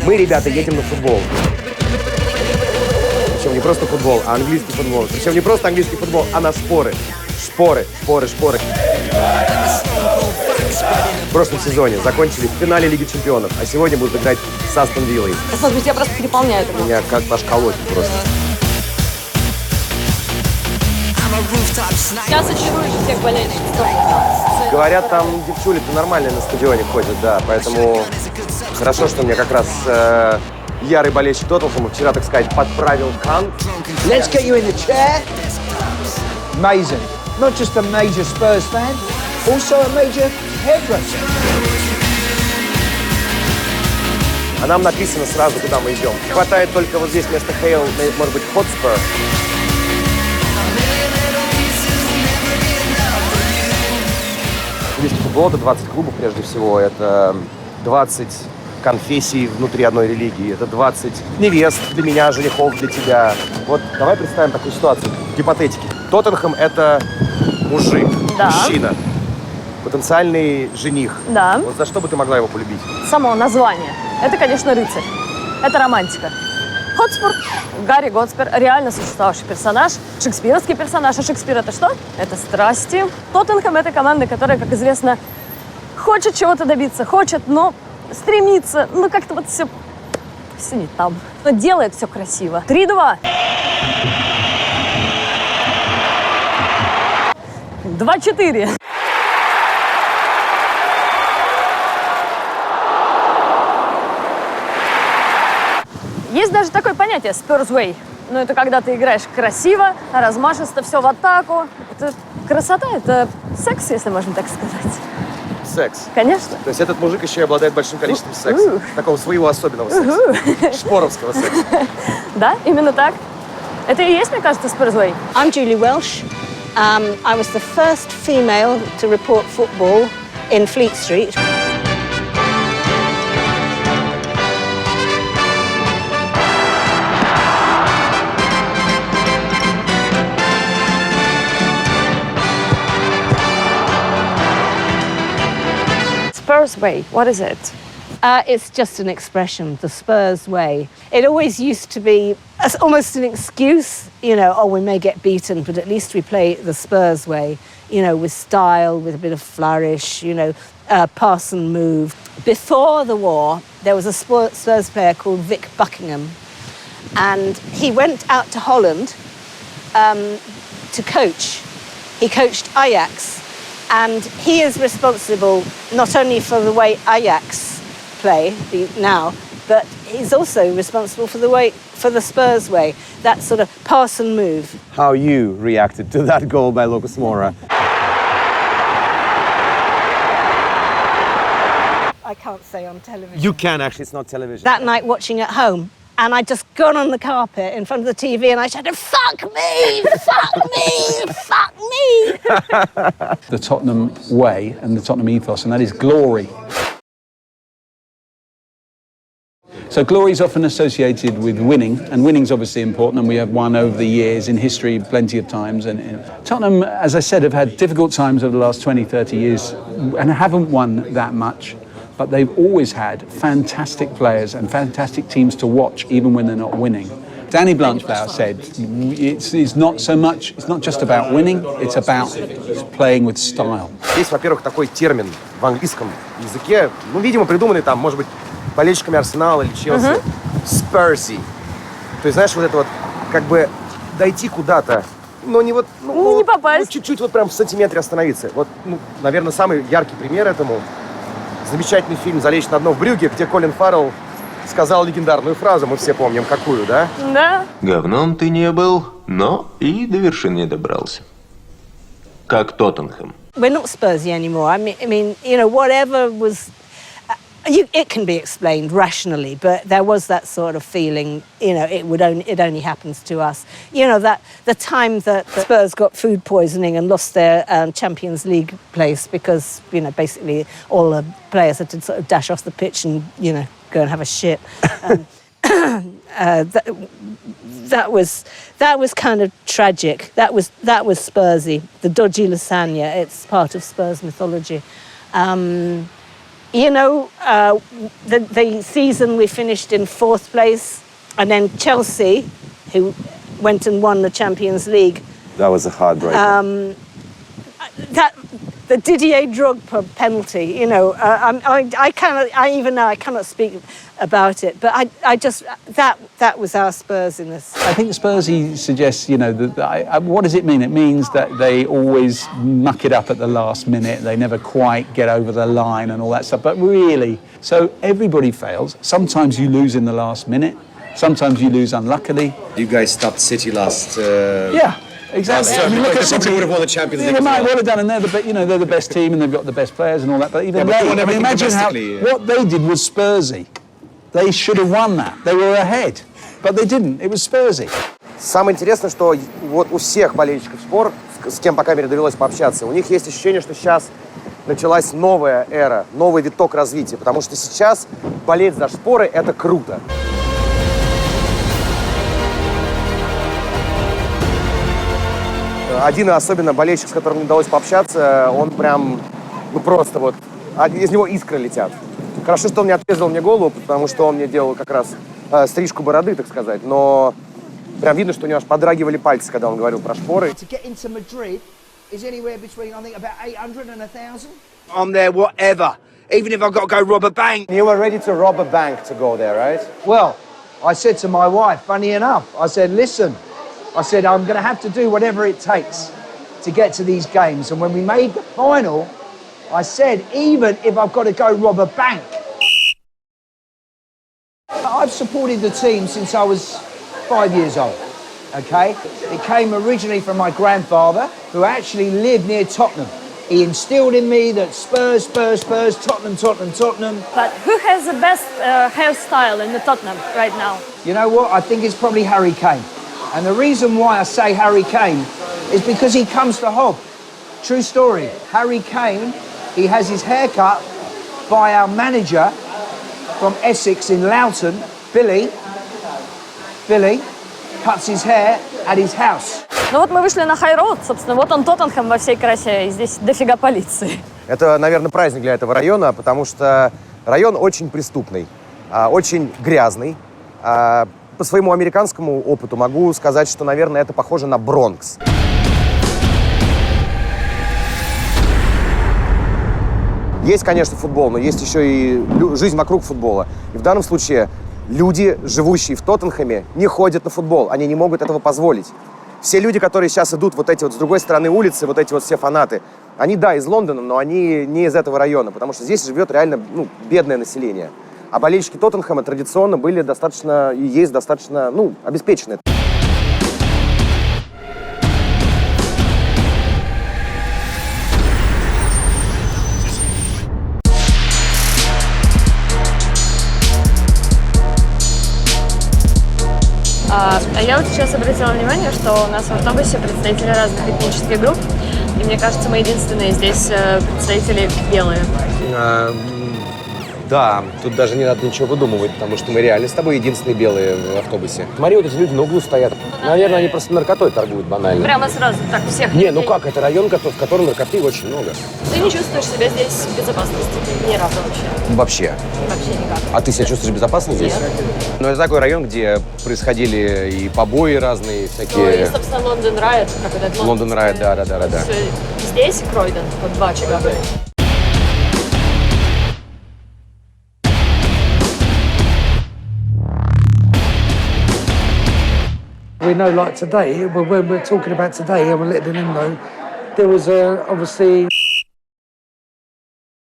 Мы, ребята, едем на футбол. Причем не просто футбол, а английский футбол. Причем не просто английский футбол, а на шпоры. Шпоры. В прошлом сезоне закончили в финале Лиги Чемпионов, а сегодня будут играть с Астон Виллой. Смотри, тебя просто переполняют. Меня как ваш колотит просто. Сейчас очаруешь всех болельщиков. Говорят, там девчули-то нормальные на стадионе ходят, да, поэтому хорошо, что мне как раз ярый болельщик Тоттенхэма вчера, так сказать, подправил кант. Let's get you in the chair. Amazing. Not just a major Spurs fan, also a major hairdresser. А нам написано сразу, куда мы идем. Хватает только вот здесь вместо Хейл, может быть, Хотспур. Английский футбол — это 20 клубов прежде всего, это 20 конфессий внутри одной религии, это 20 невест для меня, женихов для тебя. Вот давай представим такую ситуацию, гипотетики. Тоттенхэм — это мужик, да. Мужчина, потенциальный жених. Да. Вот за что бы ты могла его полюбить? Само название. Это, конечно, рыцарь. Это романтика. Хотспур, Гарри Готспер, реально существовавший персонаж, шекспировский персонаж. А Шекспир — это что? Это страсти. Тоттенхэм — это команда, которая, как известно, хочет чего-то добиться, хочет, но стремится, но как-то вот все не там. Но делает все красиво. 3-2. 2-4. Есть даже такое понятие Spurs Way. Ну, это когда ты играешь красиво, размашисто, все в атаку. Это красота, это секс, если можно так сказать. Секс. Конечно. То есть этот мужик еще и обладает большим количеством секса. Такого своего особенного секса. Шпоровского секса. Да, именно так. Это и есть, мне кажется, Spurs Way. I'm Julie Welsh. I was the first female to report football in Fleet Street. Spurs Way, what is it? It's just an expression, the Spurs way. It always used to be almost an excuse, you know, oh, we may get beaten, but at least we play the Spurs way, you know, with style, with a bit of flourish, you know, pass and move. Before the war, there was a Spurs player called Vic Buckingham, and he went out to Holland to coach. He coached Ajax. And he is responsible not only for the way Ajax play now, but he's also responsible for the Spurs way, that sort of pass and move. How you reacted to that goal by Lucas Moura? I can't say on television. You can actually, it's not television. That night watching at home, and I'd just gone on the carpet in front of the TV and I shouted, fuck me, fuck me, fuck me. The Tottenham way and the Tottenham ethos, and that is glory. So glory is often associated with winning, and winning's obviously important, and we have won over the years in history plenty of times. And Tottenham, as I said, have had difficult times over the last 20, 30 years and haven't won that much. But they've always had fantastic players and fantastic teams to watch, even when they're not winning. Danny Blanchflower said, it's not so much, it's not just about winning, it's about playing with style. Есть, во-первых, такой термин в английском языке, ну, видимо, придуманный там, может быть, болельщиками Арсенала или Челси, Spursy. То есть, знаешь, вот это вот, как бы дойти куда-то, но не вот, не попасть. Ну, чуть-чуть вот прям в сантиметре остановиться. Вот, ну, наверное, самый яркий пример этому замечательный фильм «Залечь на дно в Брюгге», где Колин Фаррелл сказал легендарную фразу, мы все помним какую, да? Да. Говном ты не был, но и до вершины добрался. Как Тоттенхэм. We're not Spursy anymore. I mean, you know, whatever was... it can be explained rationally, but there was that sort of feeling, you know, it only happens to us. You know, that the time that the Spurs got food poisoning and lost their Champions League place because, you know, basically all the players had to sort of dash off the pitch and, you know, go and have a shit. That was kind of tragic. That was Spursy. The dodgy lasagna, it's part of Spurs mythology. You know, the season we finished in 4th place, and then Chelsea, who went and won the Champions League. That was a heartbreaker. The Didier Drogba penalty, you know, I cannot speak about it, but I just, that was our Spurs in this. I think Spurs, he suggests, you know, what does it mean? It means that they always muck it up at the last minute. They never quite get over the line and all that stuff. But really, so everybody fails. Sometimes you lose in the last minute. Sometimes you lose unluckily. You guys stopped City last... Yeah. Exactly. I mean, look at City. Would have won the Champions League. They might well have done, and they're the best team, and they've got the best players and all that. But even imagine what they did was Spursy. They should have won that. They were ahead, but they didn't. It was Spursy. Самое интересное, что вот у всех болельщиков спор, с кем пока мне довелось пообщаться, у них есть ощущение, что сейчас началась новая эра, новый виток развития, потому что сейчас болеть за Шпоры – это круто. Один особенно болельщик, с которым мне удалось пообщаться, он прям, ну просто вот, из него искры летят. Хорошо, что он не отрезал мне голову, потому что он мне делал как раз стрижку бороды, так сказать, но прям видно, что у него аж подрагивали пальцы, когда он говорил про Шпоры. I'm there, whatever. Even if I've got to go rob a bank. You were ready to rob a bank to go there, right? Well, I said to my wife, funny enough, I said, listen, I said, I'm going to have to do whatever it takes to get to these games. And when we made the final, I said, even if I've got to go rob a bank. I've supported the team since I was 5 years old, okay? It came originally from my grandfather, who actually lived near Tottenham. He instilled in me that Spurs, Spurs, Spurs, Tottenham, Tottenham, Tottenham. But who has the best hairstyle in the Tottenham right now? You know what? I think it's probably Harry Kane. And the reason why I say Harry Kane is because he comes to Hob. True story. Harry Kane, he has his hair cut by our manager from Essex in Loughton, Billy. Billy cuts his hair at his house. Ну вот мы вышли на Хай-Роуд, собственно, вот он Тоттенхэм во всей красе, и здесь дофига полиции. Это, наверное, праздник для этого района, потому что район очень преступный, очень грязный. По своему американскому опыту могу сказать, что, наверное, это похоже на Бронкс. Есть, конечно, футбол, но есть еще и жизнь вокруг футбола. И в данном случае люди, живущие в Тоттенхэме, не ходят на футбол. Они не могут этого позволить. Все люди, которые сейчас идут вот эти вот с другой стороны улицы, вот эти вот все фанаты, они, да, из Лондона, но они не из этого района, потому что здесь живет реально, бедное население. А болельщики Тоттенхэма традиционно были достаточно и есть достаточно, обеспеченные. Я вот сейчас обратила внимание, что у нас в автобусе представители разных этнических групп, и мне кажется, мы единственные здесь представители белые. Да, тут даже не надо ничего выдумывать, потому что мы реально с тобой единственные белые в автобусе. Смотри, вот эти люди на углу стоят. Наверное, они просто наркотой торгуют банально. Прямо сразу так всех. Не, ну как, это район, в котором наркоты очень много. Ты не чувствуешь себя здесь в безопасности? Ни разу вообще? Вообще. Вообще никак. А ты себя чувствуешь безопасно здесь? Нет. Ну, это такой район, где происходили и побои разные, всякие... Ну, и, собственно, Лондон Райт, как этот Лондон Райт, да. Здесь Кройден, вот два очага были. We know, like today, when we're talking about today, and we're letting them know, there was obviously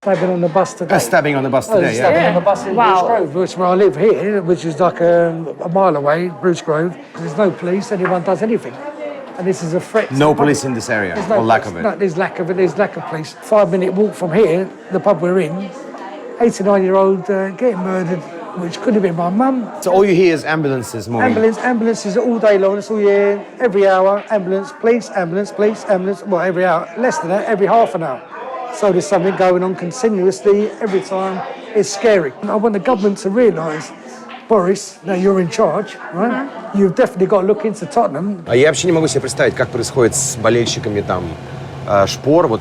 stabbing on the bus today. Stabbing on the bus today, Stabbing on the bus in Bruce Grove, which where I live here, which is like a mile away, Bruce Grove. There's no police, anyone does anything. And this is a threat. No police in this area, no or lack of it? No, there's lack of it, there's lack of police. 5-minute walk from here, the pub we're in, 89-year-old getting murdered, which could have been my mum. So all you hear is ambulances moving? Ambulances all day long, it's all year, every hour, ambulance, police, well, every hour, less than that, every half an hour. So there's something going on continuously, every time, it's scary. I want the government to realise, Boris, now you're in charge, right? You've definitely got to look into Tottenham. А я вообще не могу себе представить, как происходит с болельщиками там шпор. Вот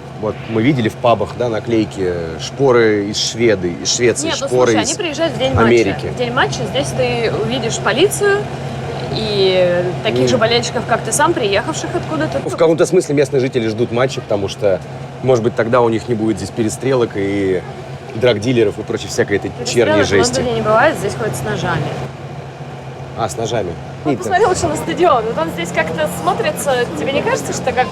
мы видели в пабах, да, наклейки шпоры из Швеции, Нет, шпоры слушай, из они приезжают в день Америки. матча. В день матча здесь ты увидишь полицию и таких же болельщиков, как ты сам, приехавших откуда-то. В каком-то смысле местные жители ждут матча, потому что, может быть, тогда у них не будет здесь перестрелок и драгдилеров и прочей всякой этой черной жести. В Лондоне не бывает, здесь ходят с ножами. А, с ножами. Ну, посмотри лучше на стадион. Вот он здесь как-то смотрится. Тебе не кажется, что как,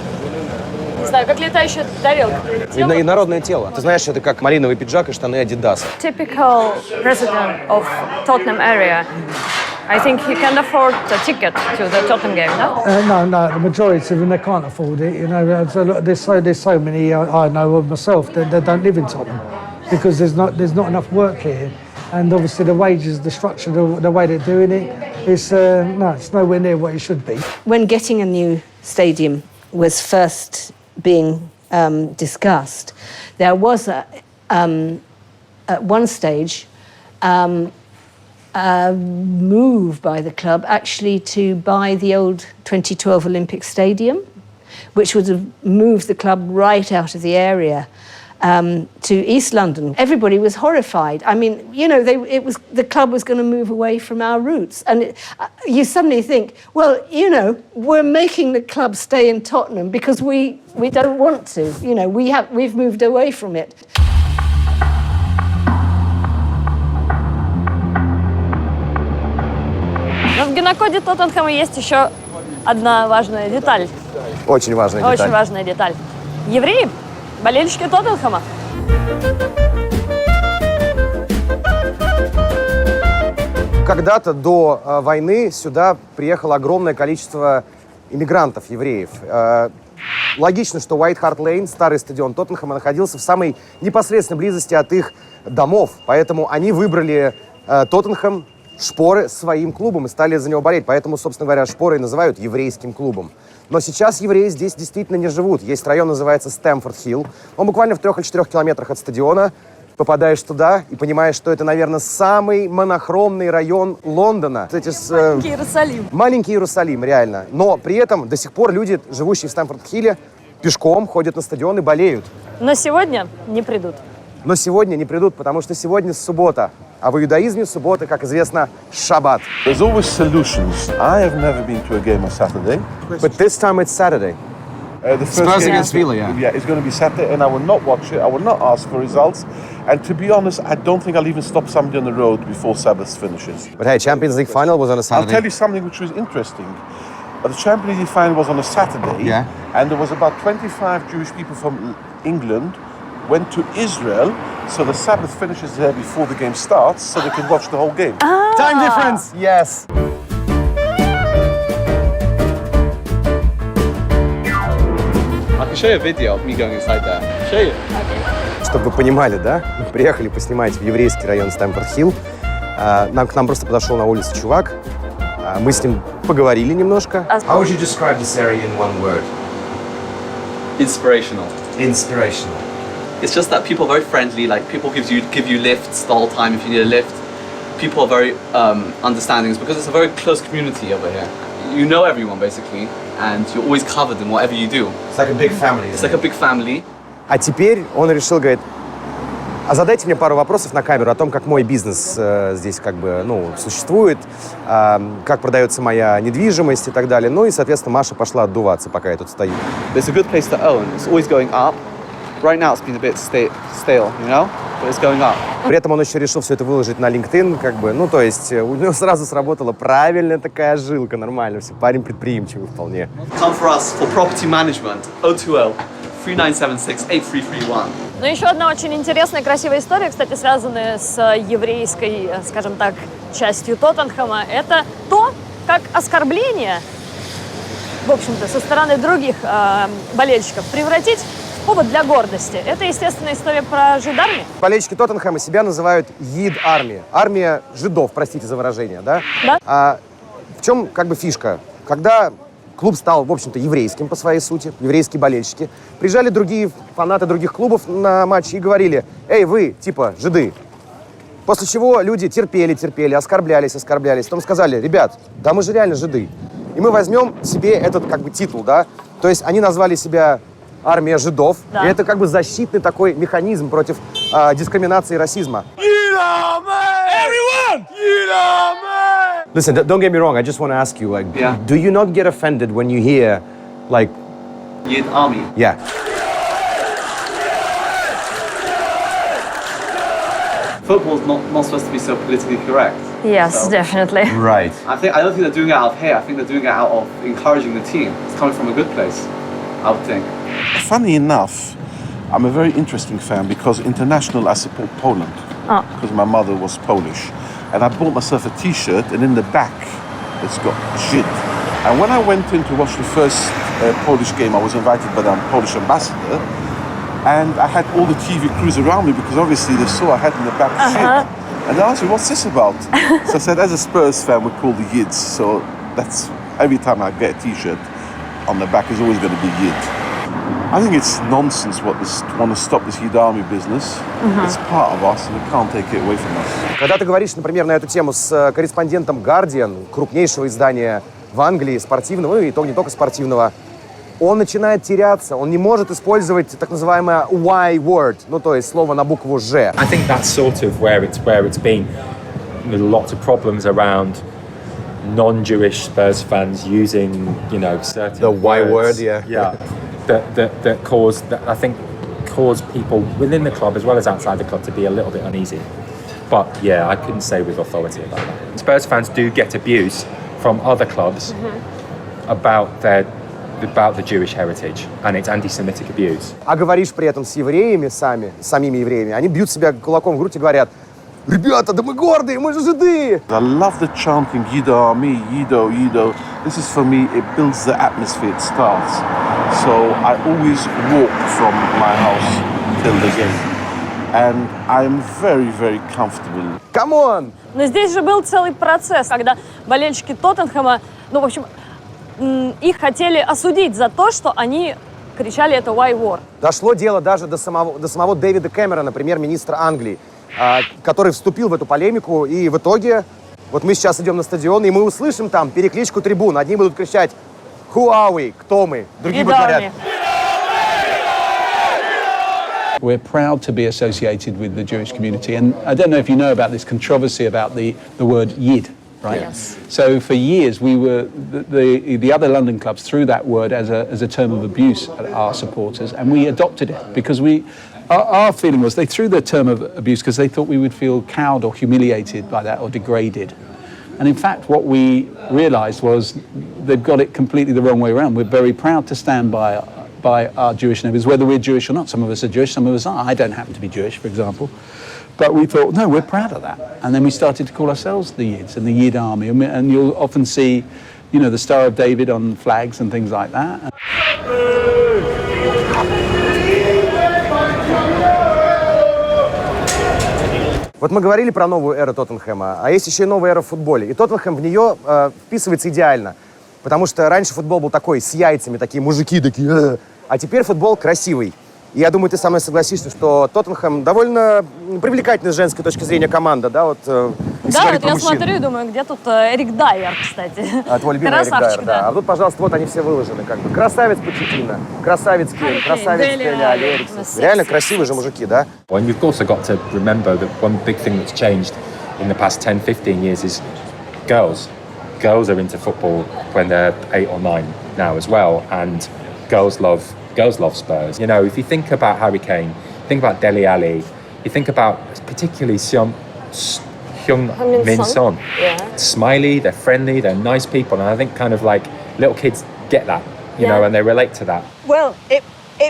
не знаю, как летающая тарелка прилетела? И народное тело. Ты знаешь, это как малиновый пиджак и штаны Adidas. Typical resident of Tottenham area. I think he can afford a ticket to the Tottenham game, no? No, the majority of them, they can't afford it. You know, there's so many I know of myself that don't live in Tottenham because there's not enough work here. And obviously the wages, the structure, the way they're doing it, it's nowhere near what it should be. When getting a new stadium was first being discussed, there was at one stage a move by the club actually to buy the old 2012 Olympic Stadium, which would have moved the club right out of the area to East London. Everybody was horrified. I mean, you know, the club was going to move away from our roots. And you suddenly think, well, you know, we're making the club stay in Tottenham because we don't want to. You know, we've moved away from it. Но в генокоде Тоттенхэма есть еще одна важная деталь. Очень важная деталь. Очень важная деталь. Евреи – болельщики Тоттенхэма. Когда-то до войны сюда приехало огромное количество иммигрантов, евреев. Логично, что White Hart Lane, старый стадион Тоттенхэма, находился в самой непосредственной близости от их домов. Поэтому они выбрали Тоттенхэм, шпоры, своим клубом и стали за него болеть. Поэтому, собственно говоря, шпоры и называют еврейским клубом. Но сейчас евреи здесь действительно не живут. Есть район, называется Стэмфорд-Хилл. Он буквально в 3 или 4 километрах от стадиона. Попадаешь туда и понимаешь, что это, наверное, самый монохромный район Лондона. Маленький Иерусалим. Маленький Иерусалим, реально. Но при этом до сих пор люди, живущие в Стэмфорд-Хилле, пешком ходят на стадион и болеют. Но сегодня не придут. Но сегодня не придут, потому что сегодня суббота. А в иудаизме суббота, как известно, шаббат. There's always solutions. I have never been to a game on Saturday. But this time it's Saturday. The first Spurs game against Villa, yeah. Yeah, it's going to be Saturday, and I will not watch it. I will not ask for results. And to be honest, I don't think I'll even stop somebody on the road before Sabbath finishes. But hey, Champions League final was on a Saturday. I'll tell you something which was interesting. The Champions League final was on a Saturday, Yeah. and there was about 25 Jewish people from England went to Israel, so the Sabbath finishes there before the game starts, so they can watch the whole game. Time difference! Yes! I can show you a video of me going inside there. Show you. Чтобы вы понимали, да? Мы приехали поснимать в еврейский район Стэмфорд-Хилл. К нам просто подошел на улице чувак. Мы с ним поговорили немножко. How would you describe this area in one word? Inspirational. Inspirational. It's just that people are very friendly. Like people give you lifts the whole time if you need a lift. People are very understanding because it's a very close community over here. You know everyone basically, and you're always covered in whatever you do. It's like a big family. It's like a big family. А теперь он решил, говорит, а задайте мне пару вопросов на камеру о том, как мой бизнес здесь как бы, существует, как продается моя недвижимость и так далее. Ну и, соответственно, Маша пошла отдуваться, пока я тут стою. It's a good place to own. It's always going up. Right now it's been a bit stale, you know, but it's going up. При этом он еще решил все это выложить на LinkedIn, как бы, то есть у него сразу сработала правильная такая жилка, нормально, все, парень предприимчивый вполне. Come for us for property management. 020-3976-8331. Но еще одна очень интересная, красивая история, кстати, связанная с еврейской, скажем так, частью Тоттенхэма. Это то, как оскорбление, в общем-то, со стороны других болельщиков превратить в повод для гордости. Это, естественно, история про жид-армию. Болельщики Тоттенхэма себя называют Йид-армия. Армия жидов, простите за выражение, да? Да. В чем как бы фишка? Когда клуб стал, в общем-то, еврейским по своей сути, еврейские болельщики, приезжали другие фанаты других клубов на матчи и говорили: «Эй, вы, типа, жиды». После чего люди терпели, оскорблялись. Потом сказали: «Ребят, да мы же реально жиды. И мы возьмем себе этот как бы титул, да». То есть они назвали себя армия жидов. Да. И это как бы защитный такой механизм против дискриминации и расизма. Listen, don't get me wrong. I just want to ask you, like, do you not get offended when you hear, like, Youth army. yeah? Football's not supposed to be so politically correct. Yes, definitely. Right. I don't think they're doing it out of hate. I think they're doing it out of encouraging the team. It's coming from a good place, I would think. Funny enough, I'm a very interesting fan because international I support Poland because my mother was Polish, and I bought myself a T-shirt, and in the back it's got shit. And when I went in to watch the first Polish game, I was invited by the Polish ambassador, and I had all the TV crews around me because obviously they saw I had in the back shit. And they asked me, what's this about? So I said, as a Spurs fan, we call the Yids. So that's, every time I get a T-shirt, on the back is always going to be Yid. I think it's nonsense what this want to stop this Yid army business. It's part of us, and we can't take it away from us. Когда ты говоришь, например, на эту тему с корреспондентом Guardian, крупнейшего издания в Англии, спортивного, и то не только спортивного, он начинает теряться, он не может использовать так называемое Y-word, ну то есть слово на букву Ж. I think that's sort of where it's been. There's lots of problems around non-Jewish Spurs fans using, certain The Y-word, words, yeah. that cause people within the club as well as outside the club to be a little bit uneasy. But yeah, I couldn't say with authority about that. Spurs fans do get abuse from other clubs about the Jewish heritage, and it's anti-Semitic abuse. А говоришь при этом с евреями самими евреями, они бьют себя кулаком в грудь и говорят: ребята, да мы гордые, мы же жиды! I love the chanting, Yid army, Yido, Yido. This is for me, it builds the atmosphere, it starts. So I always walk from my house till the game. And I'm very, very comfortable. Come on! Но здесь же был целый процесс, когда болельщики Тоттенхэма, в общем, их хотели осудить за то, что они кричали это Y-word. Дошло дело даже до самого Дэвида Кэмерона, премьер-министра Англии, который вступил в эту полемику, и в итоге, вот мы сейчас идем на стадион, и мы услышим там перекличку трибун. Одни будут кричать «Who are we?» «Кто мы?» Другие будут говорить We're proud to be associated with the Jewish community, and I don't know if you know about this controversy about the word Yid, right? Yes. So for years we were the other London clubs threw that word as a term of abuse at our supporters, and we adopted it because our feeling was they threw the term of abuse because they thought we would feel cowed or humiliated by that or degraded. And in fact, what we realised was they've got it completely the wrong way around. We're very proud to stand by our Jewish neighbours, whether we're Jewish or not. Some of us are Jewish, some of us aren't. I don't happen to be Jewish, for example. But we thought, no, we're proud of that. And then we started to call ourselves the Yids and the Yid Army. And you'll often see, the Star of David on flags and things like that. Вот мы говорили про новую эру Тоттенхэма, а есть еще и новая эра в футболе. И Тоттенхэм в нее вписывается идеально. Потому что раньше футбол был такой, с яйцами, такие мужики такие, а теперь футбол красивый. И я думаю, ты со мной согласишься, что Тоттенхэм довольно привлекательная с женской точки зрения команда, да? Вот, Да, вот я смотрю и думаю, где тут Эрик Дайер, кстати. Твой любимый Эрик Дайер, да. А тут, пожалуйста, вот они все выложены, как бы. Красавец Почеттино, красавец Кейн, красавец Дели Алли. Реально красивые же мужики, да? And we've also got to remember that one big thing that's changed in the past 10-15 years is girls. Girls are into football when they're 8 or 9 now as well, and girls love Spurs. If you think about Harry Kane, think about Dele Alli, you think about particularly Heung-min Son. Yeah. Smiley, they're friendly, they're nice people, and I think kind of like little kids get that, and they relate to that. Well, it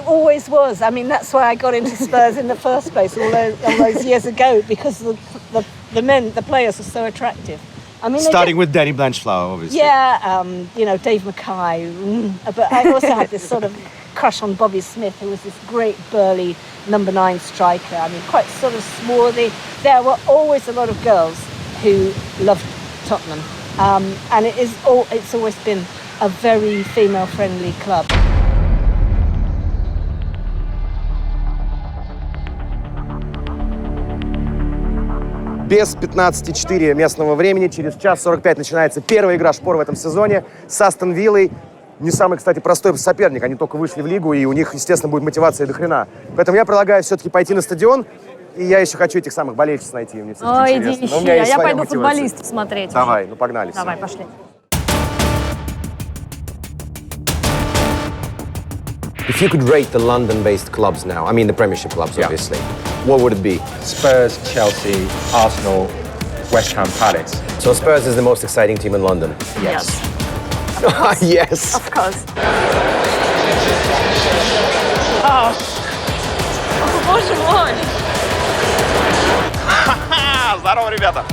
always was. I mean, that's why I got into Spurs in the first place all those years ago, because the players are so attractive. I mean, Starting with Danny Blanchflower, obviously. Yeah, Dave Mackay. But I also had this sort of crush on Bobby Smith, who was this great burly number 9 striker. I mean, quite sort of swarthy. There were always a lot of girls who loved Tottenham, and it's always been a very female-friendly club. Без 15:04 местного времени, через час 45 начинается первая игра «Шпор» в этом сезоне с Астон Виллой. не самый, кстати, простой соперник. Они только вышли в лигу, и у них, естественно, будет мотивация до хрена. Поэтому я предлагаю все-таки пойти на стадион, и я еще хочу этих самых болельщиков найти. Мне Ой, иди интересно. ищи, а я пойду футболистов смотреть. Давай, ну погнали. Давай, пошли. If you could rate the London-based clubs now, I mean the Premiership clubs, obviously, what would it be? Spurs, Chelsea, Arsenal, West Ham, Palace. So Spurs is the most exciting team in London? Yes. Yes. Of course. О, боже мой. Здорово, ребята.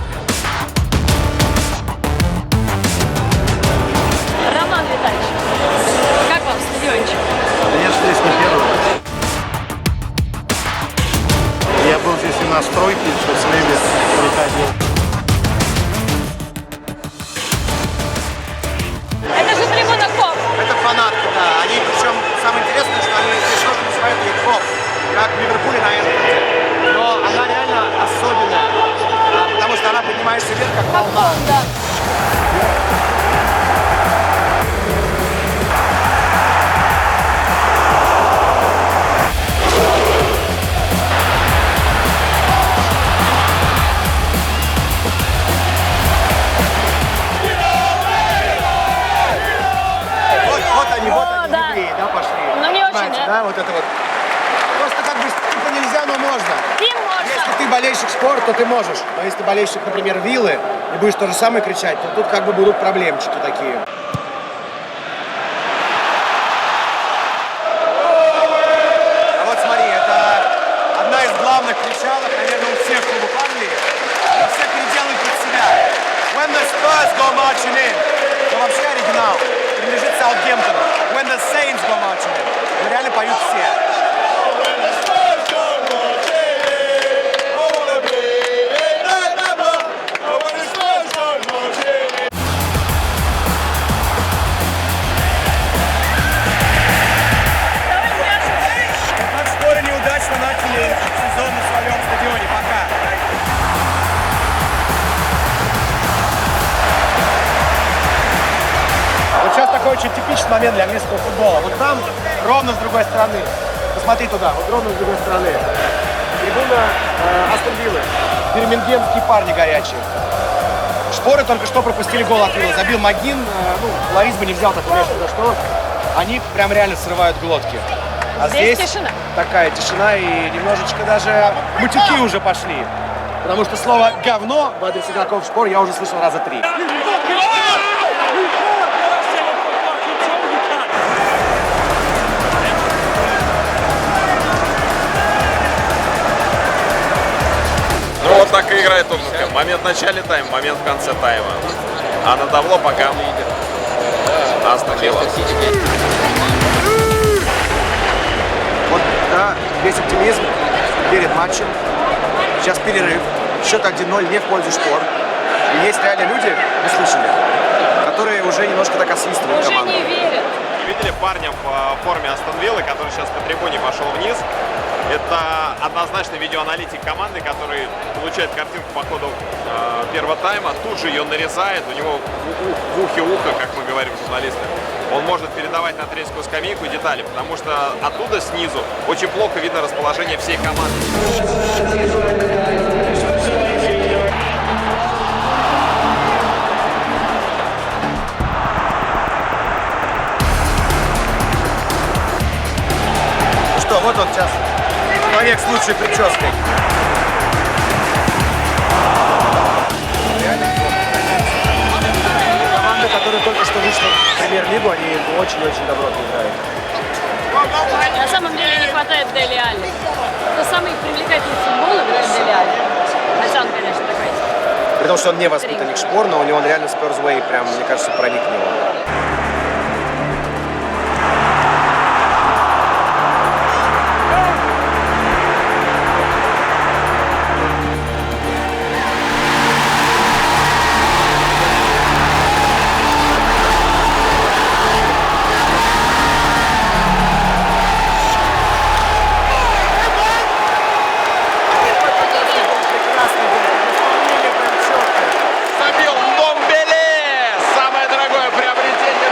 Роман Витальевич, как вам стадиончик? Я здесь не первый. Я был здесь и на стройке, что с ними приходил. Это же трибуна КОП. Это фанатки, да. Они, причем, самое интересное, что они здесь тоже называют ее КОП, как в Ливерпуле на Энфилде. Но она реально особенная, потому что она поднимается вверх, как волна. Да. Да, вот это вот. Просто как бы типа нельзя, но можно. Им можно. Если ты болельщик спорта, то ты можешь. Но если ты болельщик, например, Виллы, и будешь то же самое кричать, то тут как бы будут проблемчики такие. А вот смотри, это одна из главных кричалок, наверное, у всех клубов Англии. И все переделают под себя. When the Spurs go marching in. Но вообще оригинал принадлежит Саутгемптону. When the Saints go marching in. Но реально поют все. Как скоро неудачно начали сезон на своем стадионе. Пока. Вот сейчас такой очень типичный момент для английского футбола. Вот там ровно с другой стороны. Посмотри туда, вот ровно с другой стороны. Трибуна Астон Виллы. Бирмингемские парни горячие. Шпоры только что пропустили гол от Виллы. Забил Магин. Ларис бы не взял такой мяч, за что они прям реально срывают глотки. А здесь тишина. Такая тишина и немножечко даже матюки уже пошли. Потому что слово «говно» в адрес игроков шпор я уже слышал раза 3. Ну вот так и играет Тоттенхэм. Момент в начале тайма, момент в конце тайма. А на табло пока Астон Вилла. Вот, да, весь оптимизм перед матчем. Сейчас перерыв. Счет 1-0 не в пользу шпор. И есть реально люди, вы слышали, которые уже немножко так освистывают Уже команду. не верят. Видели парня в форме Астон Виллы, который сейчас по трибуне пошел вниз? Это однозначно видеоаналитик команды, который получает картинку по ходу первого тайма, тут же ее нарезает, у него в ухе ухо, как мы говорим журналисты. Он может передавать на тренерскую скамейку детали, потому что оттуда снизу очень плохо видно расположение всей команды. Что, вот он сейчас. Человек с лучшей прической. Команда, которая только что вышла в Премьер-лигу, они очень-очень добротно играют. На самом деле не хватает Дели Алли. Это самый привлекательный футбол играет Дели Алли. Хотя он, конечно, такой. При том, что он не воспитанник шпор, но у него реально Spurs Way прям, мне кажется, проник в него. Забил Домбеле! Самое дорогое приобретение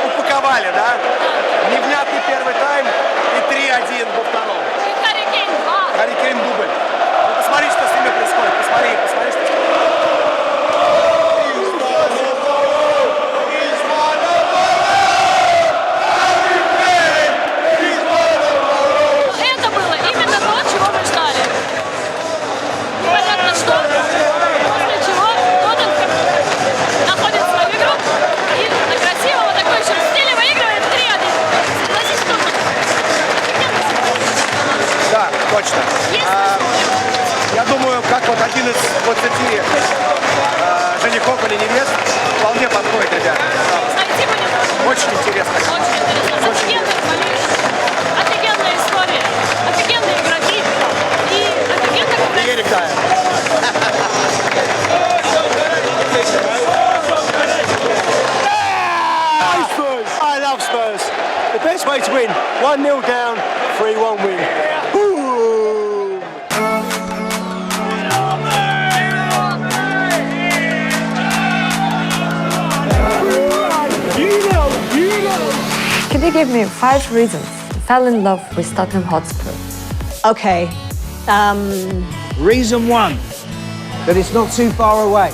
упаковали, да? Невнятный первый тайм и 3-1 во втором. Харри Кейн 2. Харри Кейн дубль. Ну, посмотри, что с ними происходит. Посмотри, что Это было именно то, чего мы ждали. Понятно, что после чего Тоттенхэм находит свою игру и на красиво вот такой еще в стиле выигрывает 3-1. Согласись, что да, точно. Я думаю, как вот один из 20 женихов или невест вполне подходит, ребята. Очень интересно. Очень интересно. Офигенные болельщики, офигенная история, офигенные игроки и офигенный Ерик, да. I love Spurs. The best way to win, 1-0 down, 3-1 win. Can you give me 5 reasons you fell in love with Tottenham Hotspur? Okay. Reason 1, that it's not too far away.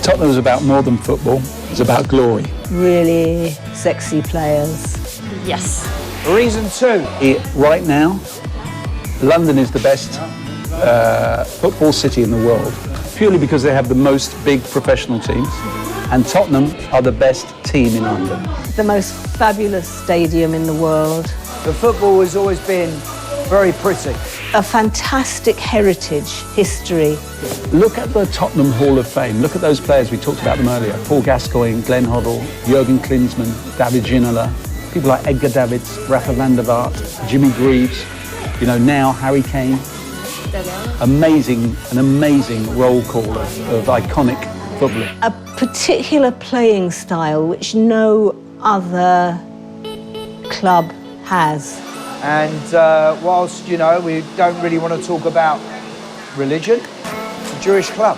Tottenham is about more than football. It's about glory. Really sexy players. Yes. Reason 2. Right now, London is the best football city in the world, purely because they have the most big professional teams, and Tottenham are the best team in London. The most fabulous stadium in the world. The football has always been very pretty. A fantastic heritage, history. Look at the Tottenham Hall of Fame. Look at those players, we talked about them earlier. Paul Gascoigne, Glenn Hoddle, Jurgen Klinsmann, David Ginola, people like Edgar Davids, Rafa van der Vaart, Jimmy Greaves, you know, now Harry Kane. An amazing roll call of iconic football. A particular playing style which no other club has. And whilst, you know, we don't really want to talk about religion, it's a Jewish club.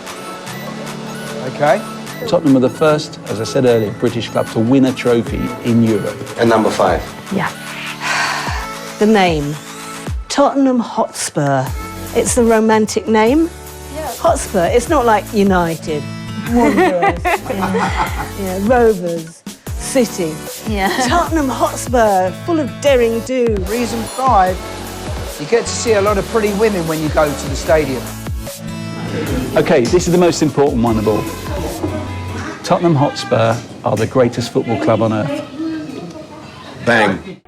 Okay? Tottenham are the first, as I said earlier, British club to win a trophy in Europe. And number 5. Yeah. The name, Tottenham Hotspur. It's the romantic name. Yeah. Hotspur, it's not like United, Wanderers, Rovers, City. Yeah. Tottenham Hotspur, full of daring do. Reason 5, you get to see a lot of pretty women when you go to the stadium. Okay, this is the most important one of all. Tottenham Hotspur are the greatest football club on earth. Bang.